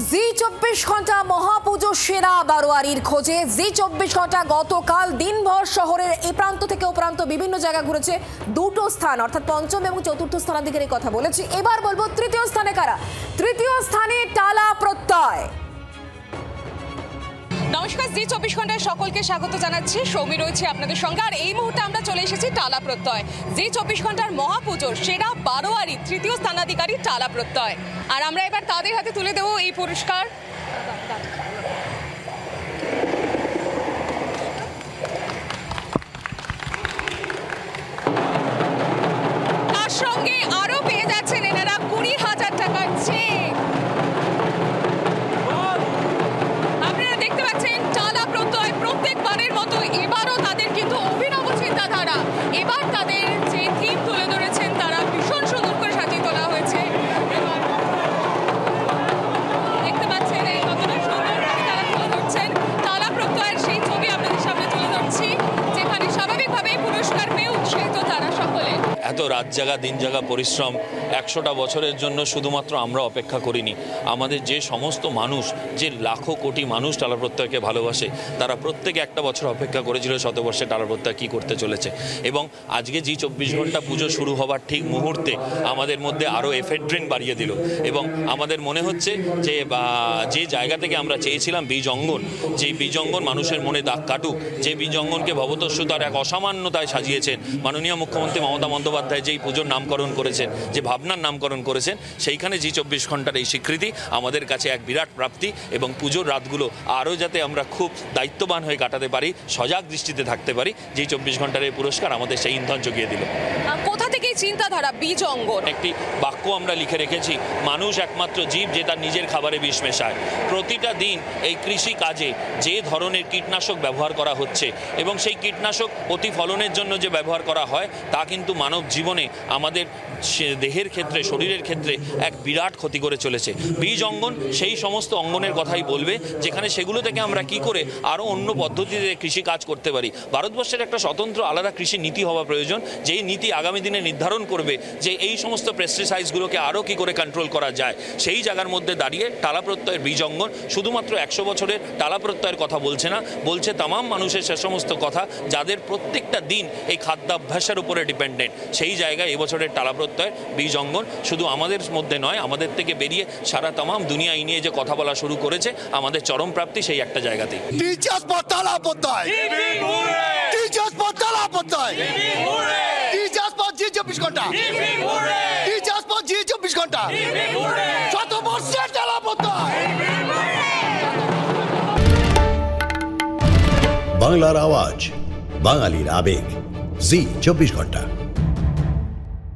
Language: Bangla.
জি 24 ঘন্টা মহাপুজো সেরা বারোয়ারির খোঁজে জি 24 ঘন্টা গতকাল দিনভর শহরের এ প্রান্ত থেকে ও প্রান্ত বিভিন্ন জায়গা ঘুরেছে। দুটো স্থান অর্থাৎ পঞ্চম এবং চতুর্থ স্থানাধিকারীর কথা বলেছি। এবার বলবো তৃতীয় স্থানে কারা। তৃতীয় স্থানে টালা প্রত্যয়। নমস্কার, জি 24 ঘন্টায় সকলকে স্বাগত জানাচ্ছি। সৌমি রয়েছে আপনাদের সঙ্গে। আর এই মুহূর্তে আমরা চলে এসেছি টালা প্রত্যয়। জি 24 ঘন্টার মহাপুজোর সেরা বারোয়ারি তৃতীয় স্থানাধিকারী টালা প্রত্যয়। আর আমরা এবার তাদের হাতে তুলে দেবো এই পুরস্কার। তার সঙ্গে আরো পেয়ে যাচ্ছেন এনারা 20,000 টাকার চেক। আপনারা দেখতে পাচ্ছেন টালা প্রত্যয় প্রত্যেকবারের মতো এবারও তাদের কিন্তু অভিনব চিন্তাধারা। এবার তাদের যে থিম তুলে ধরেছেন তারা ভীষণ সুন্দর করে সাজিয়ে তোলা হয়েছে। দেখতে পাচ্ছেন এই কতটা সুন্দরভাবে তারা তুলে ধরছেন। টালা প্রত্যয়ের সেই ছবি আপনাদের সামনে তুলে ধরছি, যেখানে স্বাভাবিকভাবেই পুরস্কার পেয়ে উৎসাহিত তারা সকলে। এত রাত জাগা দিন জাগা পরিশ্রম 100টা বছরের জন্য শুধুমাত্র আমরা অপেক্ষা করিনি। আমাদের যে সমস্ত মানুষ, যে লাখো কোটি মানুষ টালা প্রত্যয়কে ভালোবাসে, তারা প্রত্যেকে একটা বছর অপেক্ষা করেছিল শতবর্ষে টালা প্রত্যয় কী করতে চলেছে। এবং আজকে জি 24 ঘন্টা পুজো শুরু হবার ঠিক মুহূর্তে আমাদের মধ্যে আরও এফেড্রিন বাড়িয়ে দিল। এবং আমাদের মনে হচ্ছে যে যে জায়গা থেকে আমরা চেয়েছিলাম বীজ অঙ্গন, যে বীজ অঙ্গন মানুষের মনে দাগ কাটুক, যে বীজ অঙ্গনকে ভবতস্যুতার এক অসামান্যতায় সাজিয়েছেন মাননীয় মুখ্যমন্ত্রী মমতা বন্দ্যোপাধ্যায়, যেই পুজোর নামকরণ করেছেন, যে ভাবনার নামকরণ করেছেন, সেইখানে জি 24 ঘন্টার এই স্বীকৃতি আমাদের কাছে এক বিরাট প্রাপ্তি। এবং পুজোর রাতগুলো আরও যাতে আমরা খুব দায়িত্ববান হয়ে কাটাতে পারি, সজাগ দৃষ্টিতে থাকতে পারি, জি 24 ঘন্টার এই পুরস্কার আমাদের সেই ইন্ধন জুগিয়ে দিল। কোথা থেকে চিন্তাধারা বীজ অঙ্গন? একটি বাক্য আমরা লিখে রেখেছি, মানুষ একমাত্র জীব যে তার নিজের খাবারে বিষ মেশায়। প্রতিটা দিন এই কৃষি কাজে যে ধরনের কীটনাশক ব্যবহার করা হচ্ছে এবং সেই কীটনাশক প্রতিফলনের জন্য যে ব্যবহার করা হয়, তা কিন্তু মানব জীবনে আমাদের দেহের ক্ষেত্রে, শরীরের ক্ষেত্রে এক বিরাট ক্ষতি করে চলেছে। বীজ অঙ্গন সেই সমস্ত অঙ্গনের কথাই বলবে, যেখানে সেগুলো থেকে আমরা কি করে আরও অন্য পদ্ধতিতে কৃষি কাজ করতে পারি। ভারতবর্ষের একটা স্বতন্ত্র আলাদা কৃষি নীতি হওয়া প্রয়োজন, যেই নীতি আগামী দিনে নির্ধারণ করবে যে এই সমস্ত পেস্টিসাইডসগুলোকে আরও কি করে কন্ট্রোল করা যায়। সেই জায়গার মধ্যে দাঁড়িয়ে টালা প্রত্যয়ের বীজ অঙ্গন শুধুমাত্র 100 বছরের টালা প্রত্যয়ের কথা বলছে না, বলছে তামাম মানুষের সে সমস্ত কথা যাদের প্রত্যেকটা দিন এই খাদ্যাভ্যাসের উপরে ডিপেন্ডেন্ট। সেই জায়গায় এবছরের টালা প্রত্যয়ের বীজ অঙ্গন শুধু আমাদের মধ্যে নয়, আমাদের থেকে বেরিয়ে সারা তামাম দুনিয়া এই নিয়ে যে কথা বলা শুরু করেছে, আমাদের চরম প্রাপ্তি সেই একটা জায়গাতেই। টিচার্স ফর টালা প্রত্যয়, টিচার্স ফর টালা প্রত্যয়, টিচার্স ফর জি 24 ঘন্টা, টিচার্স ফর জি 24 ঘন্টা, শতবর্ষের টালা প্রত্যয়। বাংলার আওয়াজ, বাঙালির আবেগ, জি 24 ঘন্টা।